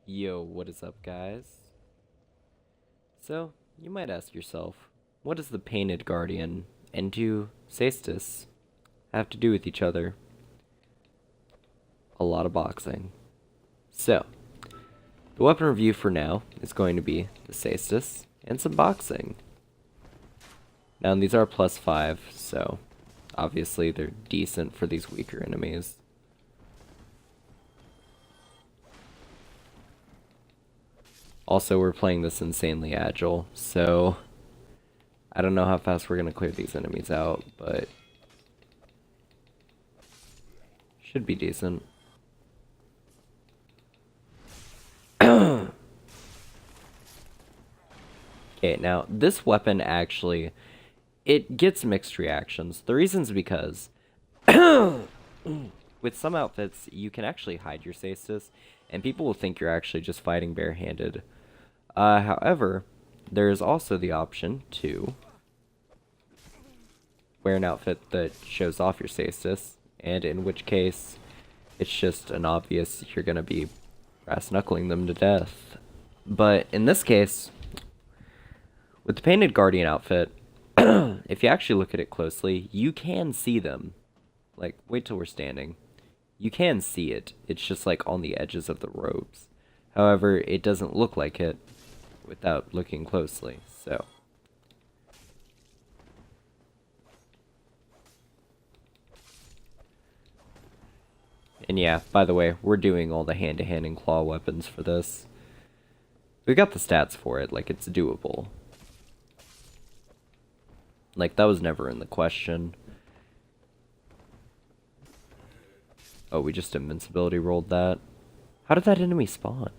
Yo, what is up, guys? So, you might ask yourself, what does the Painted Guardian and caestus have to do with each other? A lot of boxing. So, the weapon review for now is going to be the caestus and some boxing. Now, these are +5, so obviously they're decent for these weaker enemies. Also, we're playing this insanely agile, so I don't know how fast we're going to clear these enemies out, but should be decent. Okay, now, this weapon actually, it gets mixed reactions. The reason's because with some outfits, you can actually hide your caestus, and people will think you're actually just fighting barehanded. However, there is also the option to wear an outfit that shows off your caestus, and in which case, it's just an obvious you're gonna be brass knuckling them to death. But in this case, with the Painted Guardian outfit, if you actually look at it closely, you can see them. Like, wait till we're standing. You can see it. It's just like on the edges of the robes. However, it doesn't look like it without looking closely, so. And yeah, by the way, we're doing all the hand-to-hand and claw weapons for this. We got the stats for it, like it's doable. Like, that was never in the question. Oh, we just invincibility rolled that. How did that enemy spawn?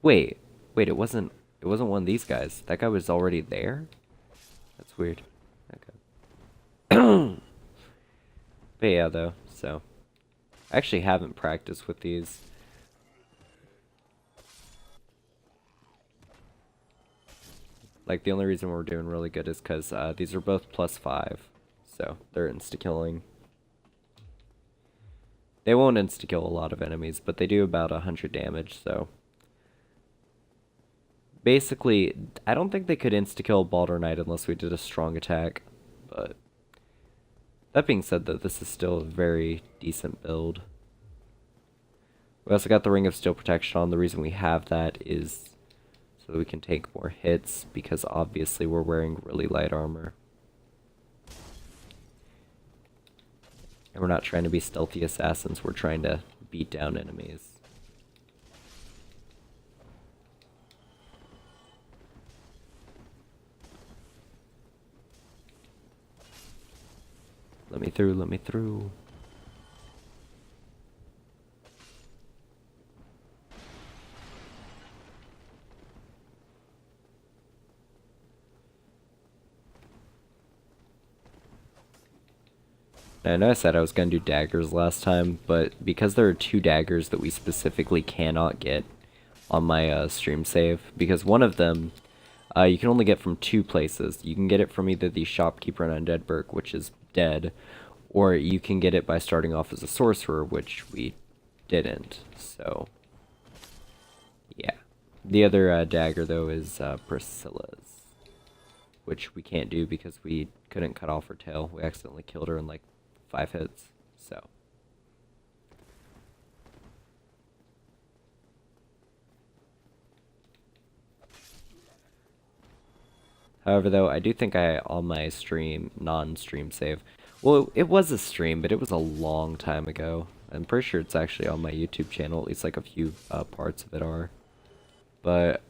Wait, it wasn't one of these guys. That guy was already there? That's weird. Okay. But yeah, though, so. I actually haven't practiced with these. Like, the only reason we're doing really good is because these are both +5. So, they're insta-killing. They won't insta-kill a lot of enemies, but they do about 100 damage, so. Basically, I don't think they could insta-kill Baldur Knight unless we did a strong attack. But, that being said, though, this is still a very decent build. We also got the Ring of Steel Protection on. The reason we have that is so that we can take more hits, because obviously we're wearing really light armor. And we're not trying to be stealthy assassins, we're trying to beat down enemies. Let me through, let me through. I know I said I was going to do daggers last time, but because there are 2 daggers that we specifically cannot get on my stream save, because one of them you can only get from 2 places. You can get it from either the Shopkeeper and Undead Berk, which is dead, or you can get it by starting off as a sorcerer, which we didn't, so yeah. The other dagger, though, is Priscilla's, which we can't do because we couldn't cut off her tail. We accidentally killed her in like 5 hits, so. However, though, I do think on my stream, non-stream save, well, it was a stream, but it was a long time ago. I'm pretty sure it's actually on my YouTube channel, at least like a few parts of it are. But,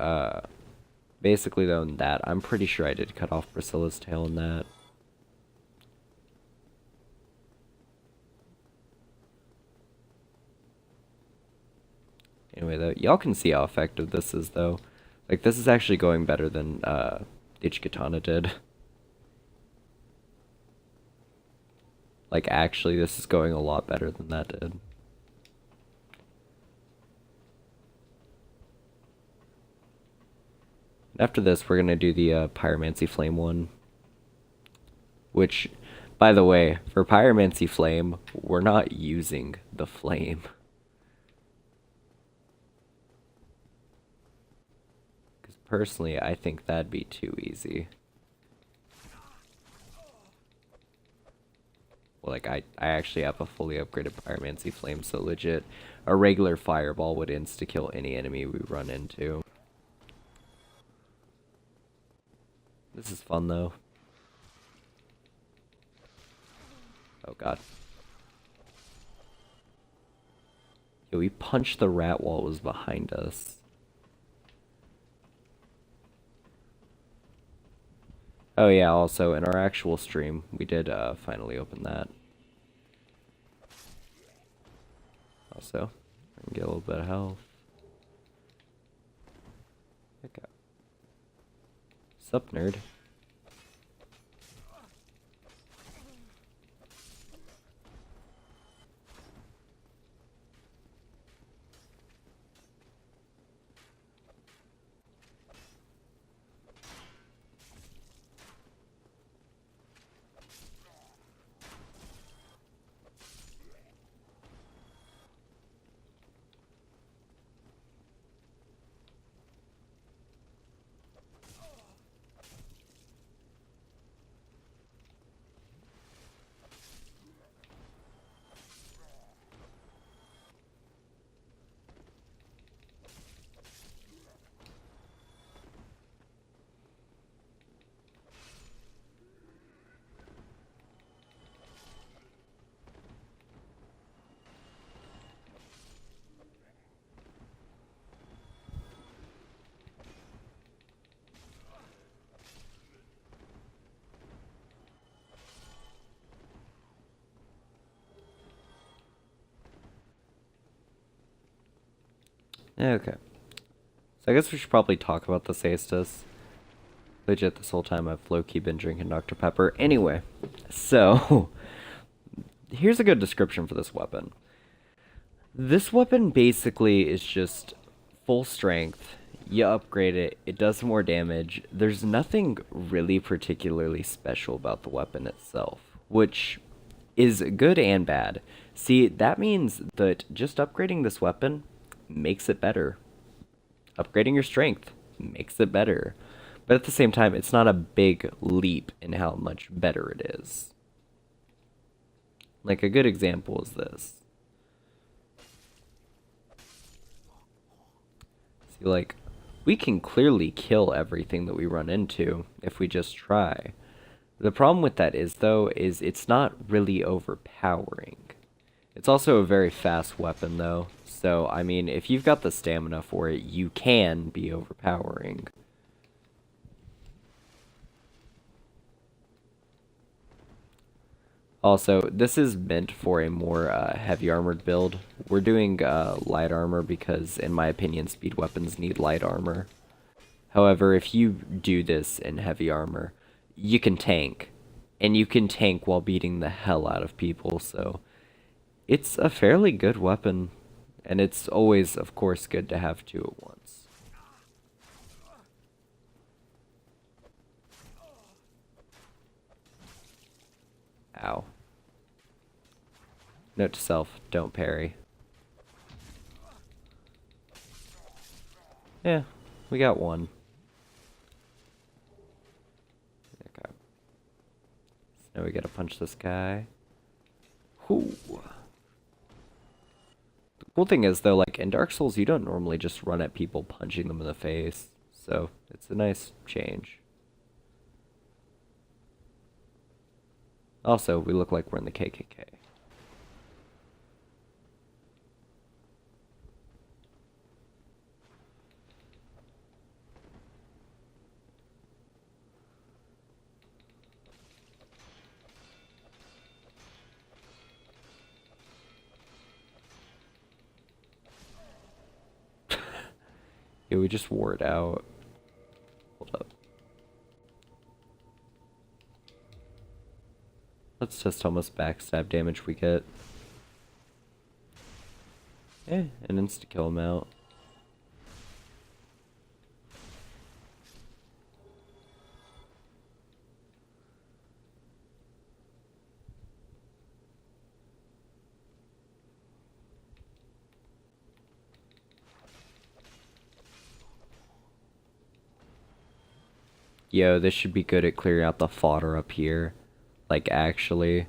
basically, though, in that, I'm pretty sure I did cut off Priscilla's tail in that. Anyway, though, y'all can see how effective this is, though. Like, this is actually going better than Katana did. Like, actually, this is going a lot better than that did. After this, we're gonna do the Pyromancy Flame one. Which, by the way, for Pyromancy Flame, we're not using the flame. personally, I think that'd be too easy. Well, like, I actually have a fully upgraded Pyromancy Flame, so legit, a regular fireball would insta-kill any enemy we run into. This is fun, though. Oh, God. Yo, we punched the rat while it was behind us. Oh yeah, also, in our actual stream, we did finally open that. Also, get a little bit of health. Okay. Sup, nerd? Okay. So I guess we should probably talk about the caestus. Legit, this whole time I've low-key been drinking Dr. Pepper. Anyway, so here's a good description for this weapon. This weapon basically is just full strength. You upgrade it, it does more damage. There's nothing really particularly special about the weapon itself, which is good and bad. See, that means that just upgrading this weapon makes it better. Upgrading your strength makes it better. But at the same time, it's not a big leap in how much better it is. Like, a good example is this. See, like, we can clearly kill everything that we run into if we just try. The problem with that is, though, is it's not really overpowering. It's also a very fast weapon, though. So, I mean, if you've got the stamina for it, you can be overpowering. Also, this is meant for a more heavy armored build. We're doing light armor because, in my opinion, speed weapons need light armor. However, if you do this in heavy armor, you can tank. And you can tank while beating the hell out of people, so it's a fairly good weapon. And it's always, of course, good to have two at once. Ow. Note to self, don't parry. Yeah, we got one. Okay. So now we gotta punch this guy. Whoo. The cool thing is, though, like, in Dark Souls, you don't normally just run at people punching them in the face. So, it's a nice change. Also, we look like we're in the KKK. Yeah, we just wore it out. Hold up. Let's test how much backstab damage we get. Eh, an insta-kill him out. Yo, this should be good at clearing out the fodder up here. Like, actually.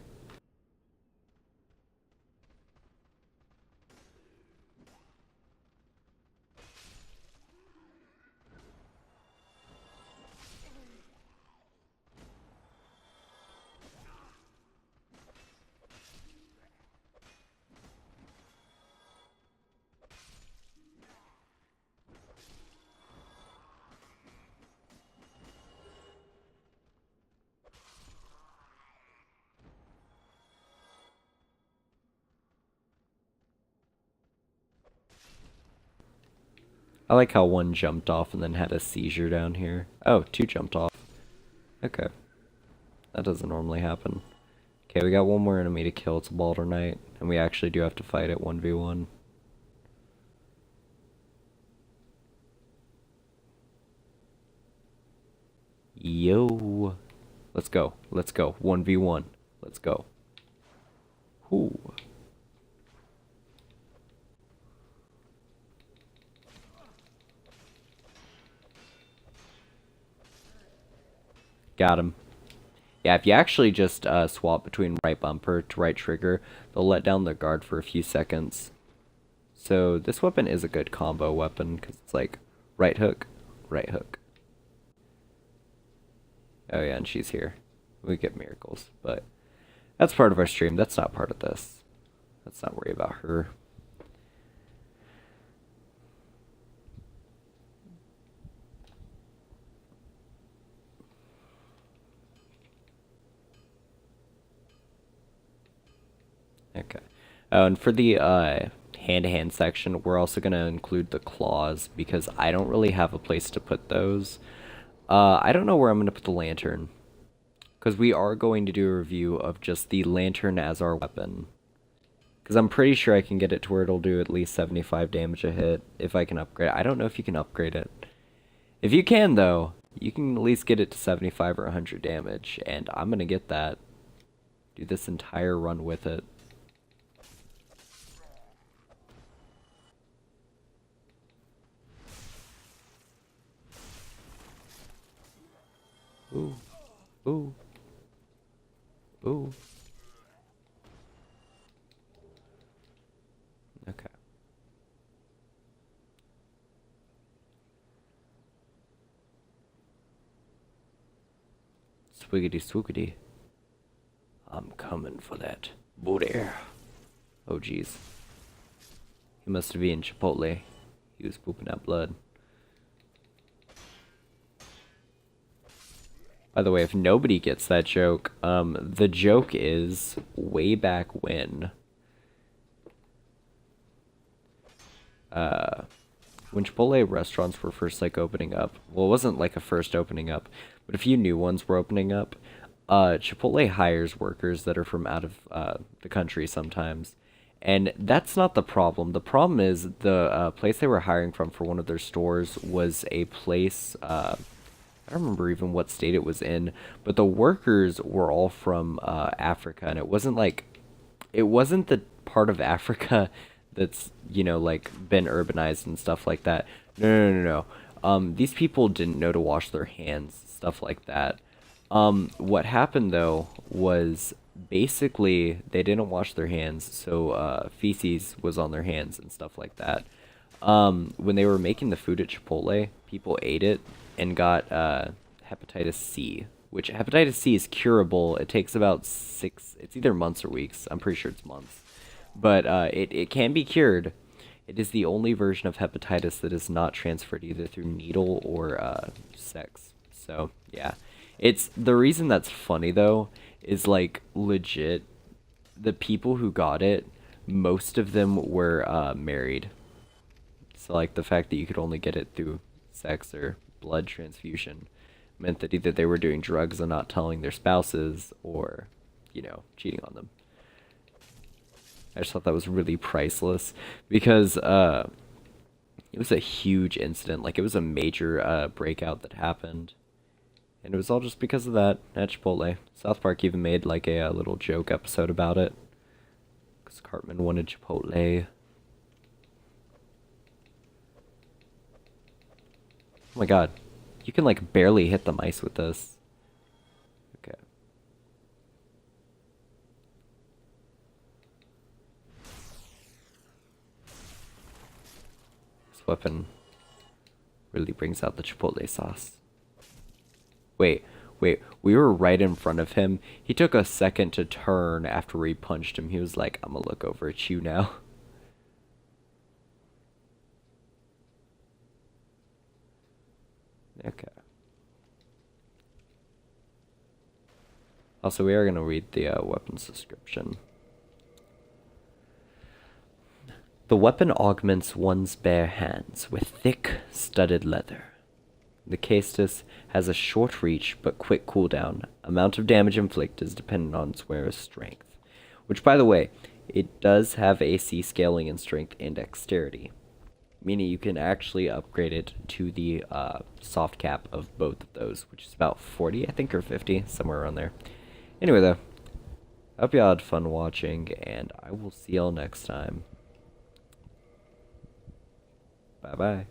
I like how one jumped off and then had a seizure down here. Oh, two jumped off. Okay. That doesn't normally happen. Okay, we got one more enemy to kill. It's a Balder Knight. And we actually do have to fight it 1v1. Yo. Let's go. Let's go. 1v1. Let's go. Ooh. Got him. Yeah, if you actually just swap between right bumper to right trigger, they'll let down their guard for a few seconds. So this weapon is a good combo weapon, because it's like right hook, right hook. Oh yeah, and she's here. We get miracles, but that's part of our stream. That's not part of this. Let's not worry about her. Okay. Oh, and for the hand-to-hand section, we're also going to include the claws, because I don't really have a place to put those. I don't know where I'm going to put the lantern, because we are going to do a review of just the lantern as our weapon. Because I'm pretty sure I can get it to where it'll do at least 75 damage a hit, if I can upgrade it. I don't know if you can upgrade it. If you can, though, you can at least get it to 75 or 100 damage, and I'm going to get that. Do this entire run with it. Ooh. Ooh. Ooh. Okay. Swiggity swoogity. I'm coming for that booty. Oh jeez. He must have been Chipotle. He was pooping out blood. By the way, if nobody gets that joke, the joke is way back when Chipotle restaurants were first like opening up. Well, it wasn't like a first opening up, but a few new ones were opening up. Chipotle hires workers that are from out of the country sometimes. And that's not the problem. The problem is the place they were hiring from for one of their stores was a place, I don't remember even what state it was in, but the workers were all from Africa, and it wasn't the part of Africa that's, you know, like been urbanized and stuff like that. No. These people didn't know to wash their hands, stuff like that. What happened though was basically they didn't wash their hands, so feces was on their hands and stuff like that. When they were making the food at Chipotle, people ate it and got hepatitis C, which hepatitis C is curable. It takes about it's either months or weeks. I'm pretty sure it's months. But it can be cured. It is the only version of hepatitis that is not transferred either through needle or sex. So, yeah. It's the reason that's funny, though, is, like, legit, the people who got it, most of them were married. So, like, the fact that you could only get it through sex or blood transfusion meant that either they were doing drugs and not telling their spouses or, you know, cheating on them. I just thought that was really priceless because it was a huge incident. Like, it was a major breakout that happened. And it was all just because of that at Chipotle. South Park even made, like, a little joke episode about it. Because Cartman wanted Chipotle. Oh my god. You can like barely hit the mice with this. Okay. This weapon really brings out the chipotle sauce. Wait, we were right in front of him. He took a second to turn after we punched him. He was like, I'm gonna look over at you now. Okay. Also, we are gonna read the weapons description. The weapon augments one's bare hands with thick, studded leather. The caestus has a short reach but quick cooldown. Amount of damage inflicted is dependent on its wearer's strength. Which, by the way, it does have AC scaling in strength and dexterity. Meaning you can actually upgrade it to the soft cap of both of those, which is about 40, I think, or 50, somewhere around there. Anyway, though, I hope y'all had fun watching, and I will see y'all next time. Bye-bye.